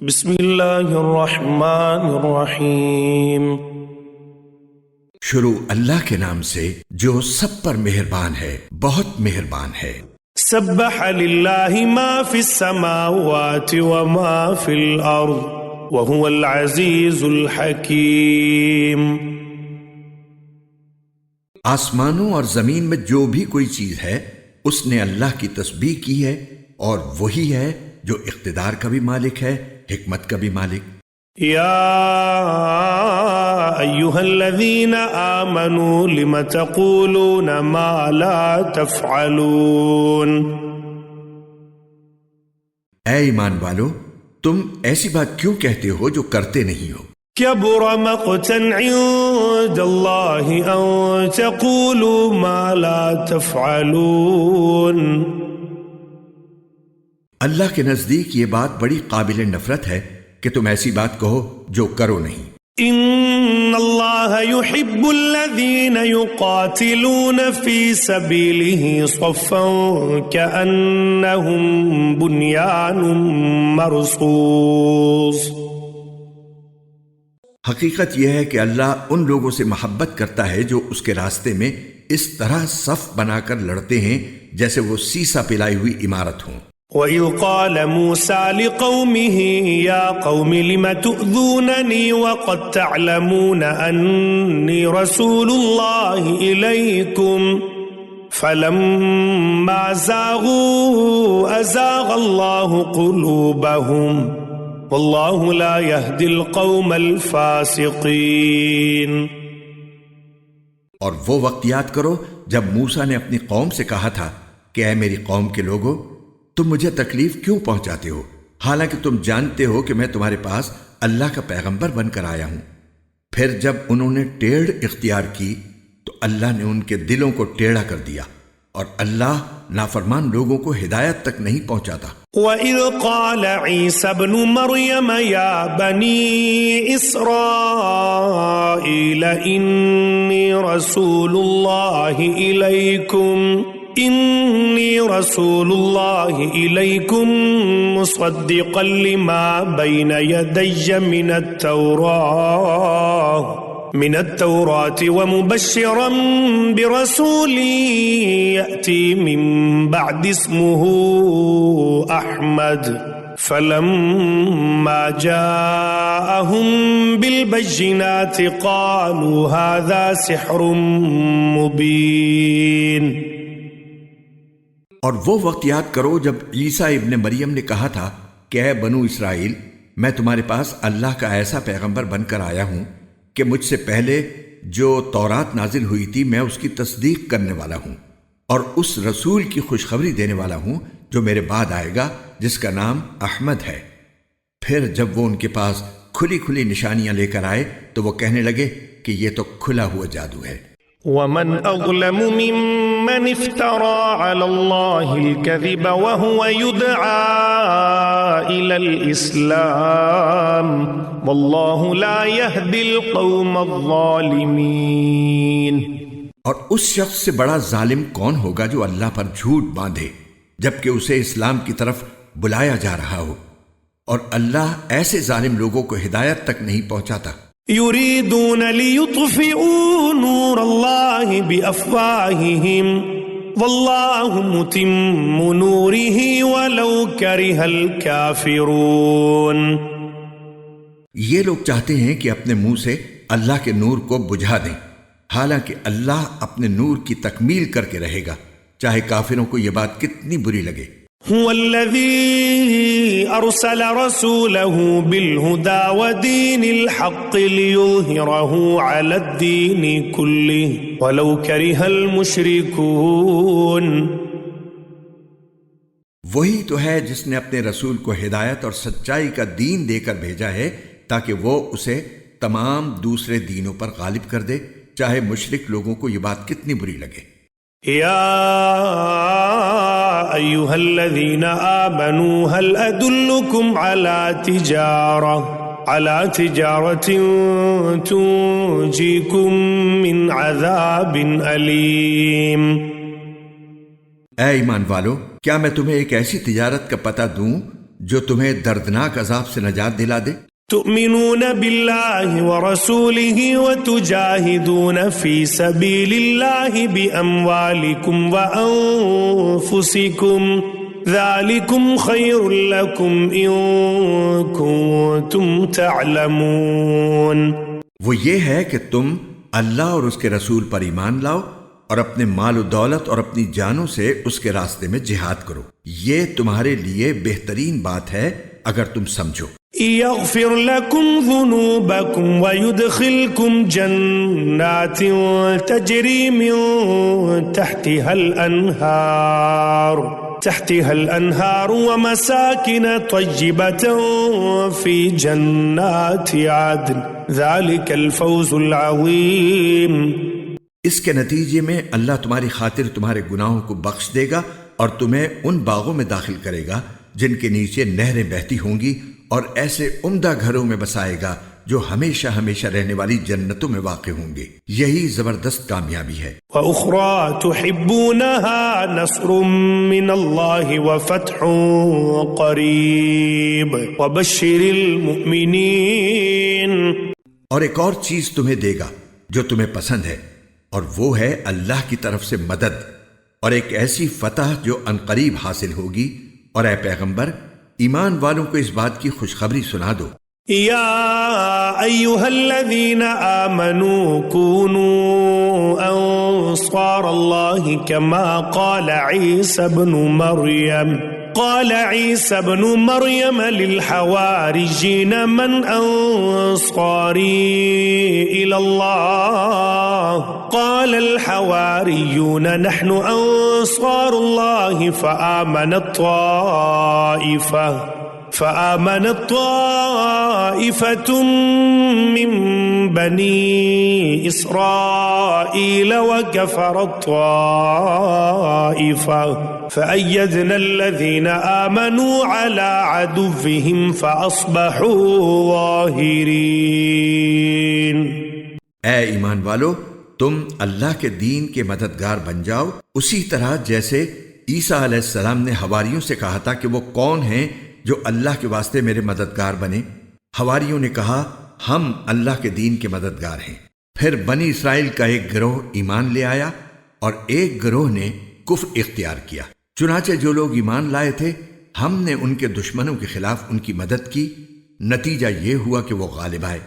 بسم اللہ الرحمن الرحیم۔ شروع اللہ کے نام سے جو سب پر مہربان ہے، بہت مہربان ہے۔ سبح للہ ما فی السماوات وما فی الارض وهو العزیز الحکیم۔ آسمانوں اور زمین میں جو بھی کوئی چیز ہے اس نے اللہ کی تسبیح کی ہے، اور وہی ہے جو اقتدار کا بھی مالک ہے، حکمت کا بھی مالک۔ یا ایہا الذین آمنوا لم تقولون ما لا تفعلون۔ اے ایمان والو، تم ایسی بات کیوں کہتے ہو جو کرتے نہیں ہو؟ کبر مقتا عند اللہ ان تقولوا ما لا تفعلون۔ اللہ کے نزدیک یہ بات بڑی قابل نفرت ہے کہ تم ایسی بات کہو جو کرو نہیں۔ ان اللہ يحب الذین یقاتلون فی سبیلہ صفا کأنہم بنیان مرصوص۔ حقیقت یہ ہے کہ اللہ ان لوگوں سے محبت کرتا ہے جو اس کے راستے میں اس طرح صف بنا کر لڑتے ہیں جیسے وہ سیسا پلائی ہوئی عمارت ہوں۔ وَإِذْ قَالَ مُوسَى لِقَوْمِهِ يَا قَوْمِ لِمَ تُؤْذُونَنِي وَقَدْ تَعْلَمُونَ أَنِّي رَسُولُ اللَّهِ إِلَيْكُمْ فَلَمَّا زَاغُوا أَزَاغَ اللَّهُ قُلُوبَهُمْ وَاللَّهُ لَا يَهْدِي الْقَوْمَ الْفَاسِقِينَ۔ اور وہ وقت یاد کرو جب موسیٰ نے اپنی قوم سے کہا تھا کہ اے میری قوم کے لوگو، تم مجھے تکلیف کیوں پہنچاتے ہو، حالانکہ تم جانتے ہو کہ میں تمہارے پاس اللہ کا پیغمبر بن کر آیا ہوں۔ پھر جب انہوں نے ٹیڑھ اختیار کی تو اللہ نے ان کے دلوں کو ٹیڑھا کر دیا، اور اللہ نافرمان لوگوں کو ہدایت تک نہیں پہنچاتا۔ وَإِذْ قَالَ عِيسَى ابْنُ مَرْيَمَ يَا بَنِي إِسْرَائِيلَ إِنِّي رَسُولُ اللَّهِ إِلَيْكُمْ مُصَدِّقًا لِمَا بَيْنَ يَدَيَّ مِنَ التَّوْرَاةِ وَمُبَشِّرًا بِرَسُولٍ يَأْتِي مِن بَعْدِ اسْمُهُ أَحْمَدُ فَلَمَّا جَاءَهُم بِالْبَيِّنَاتِ قَالُوا هَذَا سِحْرٌ مُبِينٌ۔ اور وہ وقت یاد کرو جب عیسیٰ ابن مریم نے کہا تھا کہ اے بنو اسرائیل، میں تمہارے پاس اللہ کا ایسا پیغمبر بن کر آیا ہوں کہ مجھ سے پہلے جو تورات نازل ہوئی تھی میں اس کی تصدیق کرنے والا ہوں، اور اس رسول کی خوشخبری دینے والا ہوں جو میرے بعد آئے گا جس کا نام احمد ہے۔ پھر جب وہ ان کے پاس کھلی کھلی نشانیاں لے کر آئے تو وہ کہنے لگے کہ یہ تو کھلا ہوا جادو ہے۔ وَمَنْ أَظْلَمُ مِمَّنِ افْتَرَى عَلَى اللَّهِ الْكَذِبَ وَهُوَ يُدْعَى إِلَى الْإِسْلَامِ وَاللَّهُ لَا يَهْدِي الْقَوْمَ الظَّالِمِينَ۔ اور اس شخص سے بڑا ظالم کون ہوگا جو اللہ پر جھوٹ باندھے جبکہ اسے اسلام کی طرف بلایا جا رہا ہو، اور اللہ ایسے ظالم لوگوں کو ہدایت تک نہیں پہنچاتا۔ يريدون ليطفئوا نور الله بأفواههم والله متم نوره ولو كره الكافرون۔ یہ لوگ چاہتے ہیں کہ اپنے منہ سے اللہ کے نور کو بجھا دیں، حالانکہ اللہ اپنے نور کی تکمیل کر کے رہے گا، چاہے کافروں کو یہ بات کتنی بری لگے۔ هو الذي أرسل رسوله بالهدى ودين الحق ليظهره على الدين كله ولو كره المشركون۔ وہی تو ہے جس نے اپنے رسول کو ہدایت اور سچائی کا دین دے کر بھیجا ہے تاکہ وہ اسے تمام دوسرے دینوں پر غالب کر دے، چاہے مشرک لوگوں کو یہ بات کتنی بری لگے۔ یا ایہا الذین آمنوا هل ادلکم على تجارة تنجیکم من عذاب علیم۔ اے ایمان والو، کیا میں تمہیں ایک ایسی تجارت کا پتہ دوں جو تمہیں دردناک عذاب سے نجات دلا دے؟ تؤمنون بالله ورسوله وتجاهدون في سبيل الله بأموالكم وأنفسكم ذلكم خير لكم إن كنتم تعلمون۔ وہ یہ ہے کہ تم اللہ اور اس کے رسول پر ایمان لاؤ اور اپنے مال و دولت اور اپنی جانوں سے اس کے راستے میں جہاد کرو، یہ تمہارے لیے بہترین بات ہے اگر تم سمجھو۔ يغفر لكم ذنوبكم ويدخلكم جنات تجري من تحتها الأنهار ومساكن طيبة في جنات عدن ذلك الفوز العظيم۔ اس کے نتیجے میں اللہ تمہاری خاطر تمہارے گناہوں کو بخش دے گا اور تمہیں ان باغوں میں داخل کرے گا جن کے نیچے نہریں بہتی ہوں گی، اور ایسے عمدہ گھروں میں بسائے گا جو ہمیشہ ہمیشہ رہنے والی جنتوں میں واقع ہوں گے۔ یہی زبردست کامیابی ہے۔ وَأُخْرَى تُحِبُّونَهَا نَصْرٌ مِّنَ اللَّهِ وَفَتْحٌ قَرِيبٌ وَبَشِّرِ الْمُؤْمِنِينَ۔ اور ایک اور چیز تمہیں دے گا جو تمہیں پسند ہے، اور وہ ہے اللہ کی طرف سے مدد اور ایک ایسی فتح جو عنقریب حاصل ہوگی، اور اے پیغمبر ایمان والوں کو اس بات کی خوشخبری سنا دو۔ یا ایھا الذین آمنوا کونوا انصار اللہ کما قال عیسی ابن مریم للحواریین من انصاری الی اللہ قال الحواریون نحن انصار اللہ فآمنت طائفة من بني إسرائيل وكفرت طائفة فأيدنا الذين آمنوا على عدوهم فأصبحوا ظاهرين۔ اے ایمان والو، تم اللہ کے دین کے مددگار بن جاؤ، اسی طرح جیسے عیسیٰ علیہ السلام نے حواریوں سے کہا تھا کہ وہ کون ہیں جو اللہ کے واسطے میرے مددگار بنے۔ حواریوں نے کہا ہم اللہ کے دین کے مددگار ہیں۔ پھر بنی اسرائیل کا ایک گروہ ایمان لے آیا اور ایک گروہ نے کفر اختیار کیا۔ چنانچہ جو لوگ ایمان لائے تھے ہم نے ان کے دشمنوں کے خلاف ان کی مدد کی، نتیجہ یہ ہوا کہ وہ غالب آئے۔